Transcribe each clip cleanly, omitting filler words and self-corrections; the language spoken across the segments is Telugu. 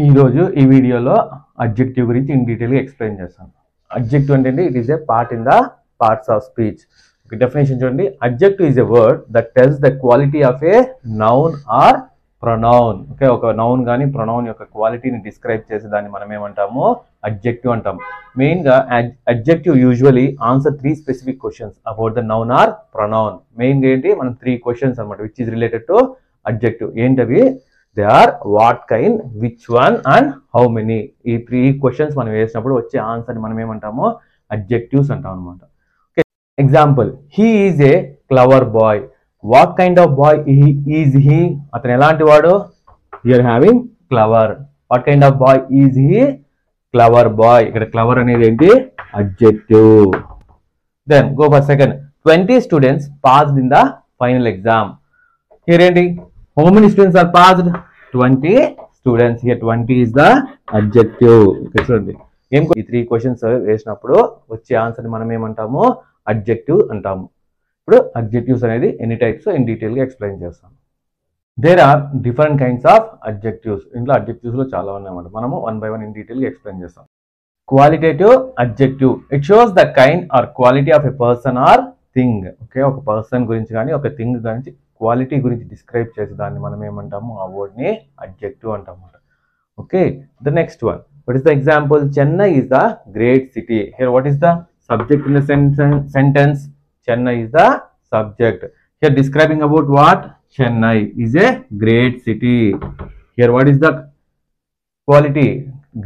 ఈ రోజు ఈ వీడియోలో అడ్జెక్టివ్ గురించి ఇన్ డీటెయిల్ గా ఎక్స్ప్లెయిన్ చేస్తాను. అడ్జెక్టివ్ అంటే it is a part in the parts of speech. ఒక డెఫినేషన్ చూడండి. Adjective is a word that tells the quality of a noun or pronoun. Okay, ఒక నౌన్ కానీ ప్రొనౌన్ యొక్క క్వాలిటీని డిస్క్రైబ్ చేసే దాన్ని మనం ఏమంటాము? అడ్జెక్టివ్ అంటాం. మెయిన్ గా adjective usually answer 3 specific questions about the noun or pronoun. Main గా ఏంటి, మనం 3 క్వశ్చన్స్ అనమాట which is related to adjective. ఏంటవి? They are what kind, which one and how many. ఈ 3 క్వశ్చన్స్ మనం వేసినప్పుడు వచ్చే ఆన్సర్ మనం ఏమంటాము? అడ్జెక్టివ్స్ అంటాం అనమాట. Okay, example, he is a clever boy. What kind of boy is he? అతను ఎలాంటి వాడు? You are having clever. What kind of boy is he? Clever boy. ఇక్కడ క్లవర్ అనేది ఏంటి? Adjective. Then go for second. 20 students passed in the final exam. Here ఏంటి? How many students are passed? 20 students. Here 20 is the adjective. Okay, చూడండి. ఈ 3 క్వశ్చన్స్ వేసినప్పుడు వచ్చే ఆన్సర్ మనం ఏమంటాము? అడ్జెక్టివ్ అంటాము. ఇప్పుడు అడ్జెక్టివ్స్ అనేది ఎన్ని టైప్స్ ఇన్ డీటెయిల్ గా ఎక్స్ప్లెయిన్ చేస్తాం. There are different kinds of adjectives. ఇంట్లో అడ్జెక్టివ్స్ లో చాలా ఉన్నాయన్నమాట. మనము 1 by 1 ఇన్ డీటెయిల్ గా ఎక్స్ప్లెయిన్ చేస్తాం. Qualitative adjective. It shows the kind or quality of a person or thing. Okay, ఒక పర్సన్ గురించి కానీ ఒక థింగ్ గురించి క్వాలిటీ గురించి డిస్క్రైబ్ చేసే దాన్ని మనం ఏమంటాము? ఆ వర్డ్ ని అడ్జెక్టివ్ అంటాము. Okay, the next one. What is the example? Chennai is the great city. Here what is the subject in the sentence? Chennai is the subject. Here describing about what? Chennai is a great city. Here what is the quality?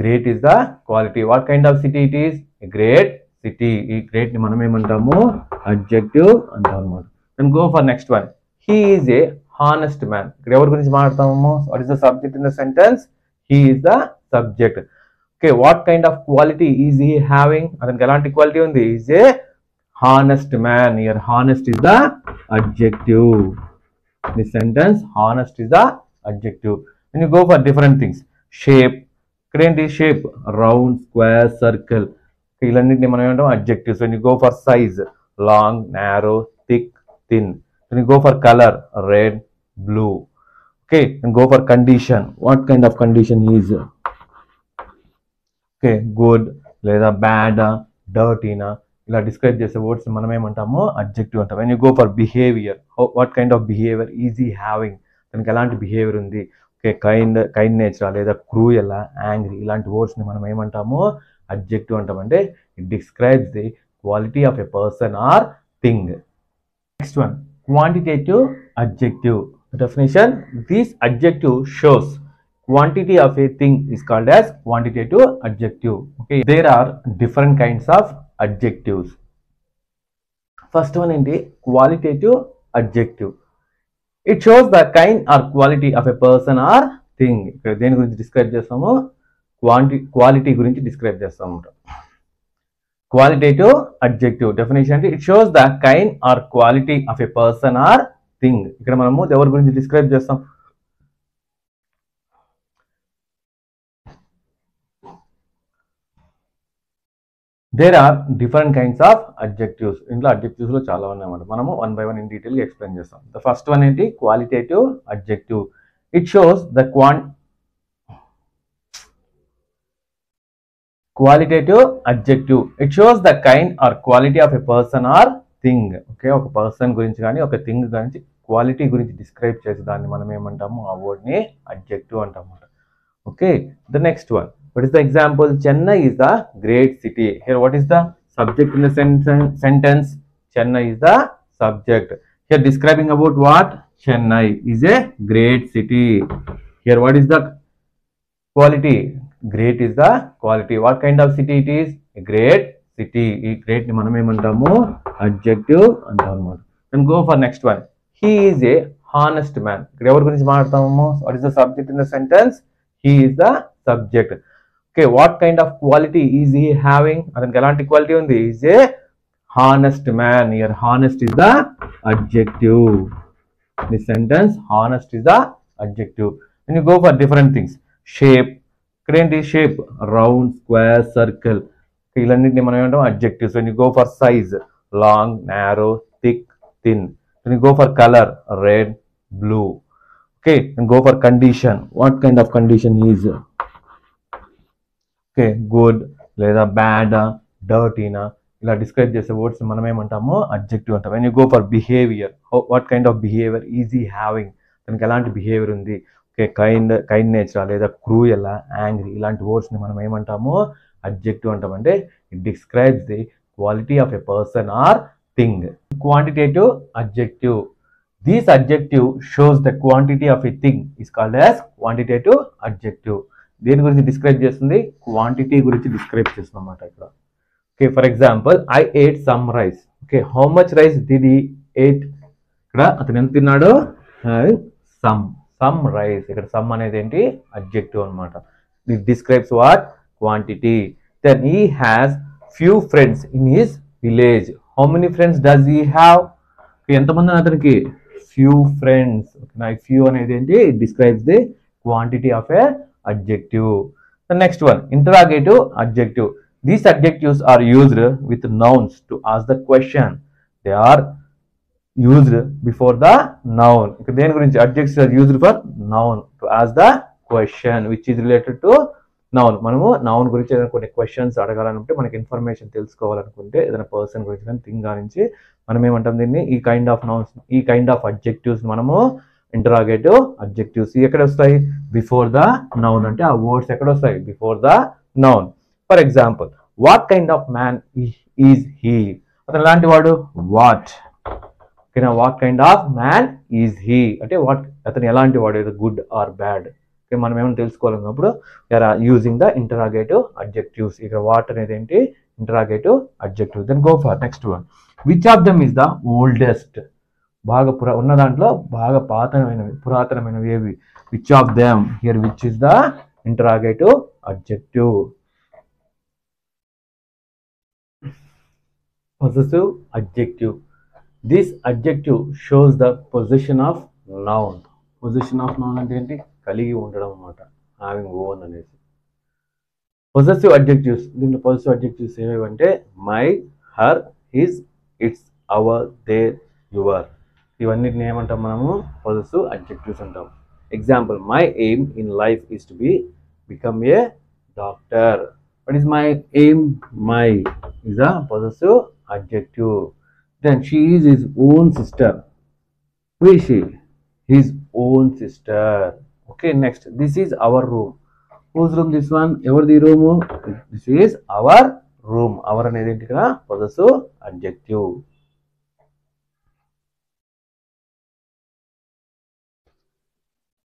Great is the quality. What kind of city it is? Great city. ఈ గ్రేట్ ని మనం ఏమంటాము? అడ్జెక్టివ్ అంటాం అన్నమాట. Then go for next one. He is a honest man. ఇక్కడ ఎవరి గురించి మాట్లాడతాము? What is the subject in the sentence? He is the subject. Okay, what kind of quality is he having? అతనికి ఎలాంటి క్వాలిటీ ఉంది? He is a honest man. Here honest is the adjective. This sentence honest is the adjective. When you go for different things, shape. ఇక్కడ ఏంటి? shape, round, square, circle. ఇలాంటిని మనం ఏమంటాం? adjectives. When you go for size, long, narrow, thick, thin. When you go for color, red, blue. Okay, and go for condition. What kind of condition is? Okay, good, లేదా bad, dirty na. ఇలా డిస్క్రైబ్ చేసే వర్డ్స్ మనం ఏమంటాము? అడ్జెక్టివ్ అంటాం. when you go for behavior, what kind of behavior is he having? తనకి ఎలాంటి బిహేవియర్ ఉంది? ఓకే, కైండ్ నేచర్ లేదా క్రూయల్, యాంగ్రీ, ఇలాంటి వర్డ్స్ ని మనం ఏమంటాము? అడ్జెక్టివ్ అంటాం. అంటే it describes the quality of a person or thing. Next one, quantitative adjective. The definition: this adjective shows quantity of a thing is called as quantitative adjective. Okay, there are different kinds of adjectives. First one is qualitative adjective. It shows the kind or quality of a person or thing. దేని గురించి డిస్క్రైబ్ చేస్తాము? క్వాలిటీ గురించి డిస్క్రైబ్ చేస్తాము. Qualitative adjective definition అంటే it shows the kind or quality of a person or thing. ఇక్కడ మనము ఎవరి గురించి డిస్క్రైబ్ చేస్తాం? There are different kinds of adjectives. ఇంట్లో అడ్జెక్టివ్స్ లో చాలా ఉన్నాయన్నమాట. మనము 1 by 1 ఇన్ డీటెయిల్ గా ఎక్స్ప్లెయిన్ చేస్తాం. ద ఫస్ట్ వన్ ఏంటి? Qualitative adjective. It shows the Qualitative adjective. It shows the kind or quality of a person or thing. Okay, ఒక పర్సన్ గురించి కానీ ఒక థింగ్ గురించి క్వాలిటీ గురించి డిస్క్రైబ్ చేసే దాన్ని మనం ఏమంటాము? ఆ వర్డ్ ని అడ్జెక్టివ్ అంటాము. Okay, the next one. What is the example? Chennai is the great city. Here what is the subject in the sentence? Chennai is the subject. Here describing about what? Chennai is a great city. Here what is the quality? Great is the quality. What kind of city it is? Great city. ఈ గ్రేట్ ని మనం ఏమంటాము? అడ్జెక్టివ్ అంటాం అన్నమాట. Then go for next one. He is a honest man. ఇక్కడ ఎవరి గురించి మాట్లాడతాము? What is the subject in the sentence? He is the subject. Okay, what kind of quality is he having? అతనికి ఎలాంటి క్వాలిటీ ఉంది? Is a honest man. Here honest is the adjective. This sentence honest is the adjective. When you go for different things, shape. ఇక్కడ ఏంటి? Shape, round, square, circle. ఇలాంటిని మనం ఏమంటాం? Adjectives. when you go for size, long, narrow, thick, thin. when you go for color, red, blue. Okay, and go for condition. What kind of condition is? Okay, good లేదా బ్యాడ్, డర్టీనా, ఇలా డిస్క్రైబ్ చేసే వర్డ్స్ మనం ఏమంటాము అడ్జెక్టివ్ అంటాం. When you go for behaviour, what kind of behaviour is ఈ హ్యావింగ్, తనకి ఎలాంటి బిహేవియర్ ఉంది, ఓకే, కైండ్ నేచర్ లేదా క్రూయల్, యాంగ్రీ, ఇలాంటి వర్డ్స్ని మనం ఏమంటాము అడ్జెక్టివ్ అంటాం. అంటే it describes the quality of a person or thing. Quantitative adjective, this adjective shows the quantity of a thing is called as quantitative adjective. దేని గురించి డిస్క్రైబ్ చేస్తుంది, క్వాంటిటీ గురించి డిస్క్రైబ్ చేస్తుంది అన్నమాట ఇక్కడ. Okay, for example I ate some rice. Okay, how much rice did he ate, ఇక్కడ అతను ఎంత తిన్నాడు, సమ్ రైస్. ఇక్కడ సమ్ అనేది ఏంటి అడ్జెక్టివ్ అన్నమాట. This describes what quantity. Then he has few friends in his village. How many friends does he have, ఎంతమంది అతనికి ఫ్యూ ఫ్రెండ్స్. ఫ్యూ అనేది ఏంటి, it describes the quantity of a adjective. The next one, interrogative adjective. These adjectives are used with nouns to ask the question. They are used before the noun. Then adjectives are used for noun to ask the question which is related to noun. మనము noun గురించి ఏదైనా కొన్ని క్వశ్చన్స్ అడగాలనుకుంటే, మనకి ఇన్ఫర్మేషన్ తెలుసుకోవాలనుకుంటే, ఏదైనా పర్సన్ గురించి కానీ థింగ్ గురించి మనం ఏమంటాం దీన్ని, ఈ కైండ్ ఆఫ్ నౌన్స్, ఈ కైండ్ ఆఫ్ అడ్జెక్టివ్స్ మనము ఇంటరాగేటివ్ అడ్జెక్టివ్స్. ఎక్కడ వస్తాయి, బిఫోర్ ద నౌన్. అంటే ఆ వర్డ్స్ ఎక్కడ వస్తాయి, before the noun. For example, what kind of man is he, అతను ఎలాంటి వాడు, వాట్. ఓకేనా, what kind of man is he అంటే వాట్, అతను ఎలాంటి వాడు, ఏదో గుడ్ ఆర్ బ్యాడ్. ఓకే, మనం ఏమైనా తెలుసుకోవాలన్నప్పుడు you're using the interrogative adjectives. ఇక్కడ వాట్ అనేది ఏంటి, interrogative adjective. Then go for next one, which of them is the oldest, బాగా ఉన్న దాంట్లో బాగా పురాతనమైనవి ఏవి, which of them, here which is the interrogative adjective. Possessive adjective, this adjective shows the position of noun. Position of noun అంటే ఏంటి, కలిగి ఉండడం అన్నమాట, హావింగ్ ఓన్ అనేది. పొసెసివ్ అడ్జెక్టివ్స్, దీంట్లో పొసెసివ్ అడ్జెక్టివ్స్ ఏవేవంటే my, her, his, its, our, their, your, ఇవన్నిటిని ఏమంటాం మనము పొసెసివ్ అడ్జెక్టివ్స్ అంటాం. Example, my aim in life is to become a doctor. What is my aim, my is a possessive adjective. Then she is his own sister, who is she, his own sister. Okay, next, this is our room, whose room, this one, ఎవరిది room, this is our room. Our అనేది ఏంటి ఇక్కడ పొసెసివ్ అడ్జెక్టివ్.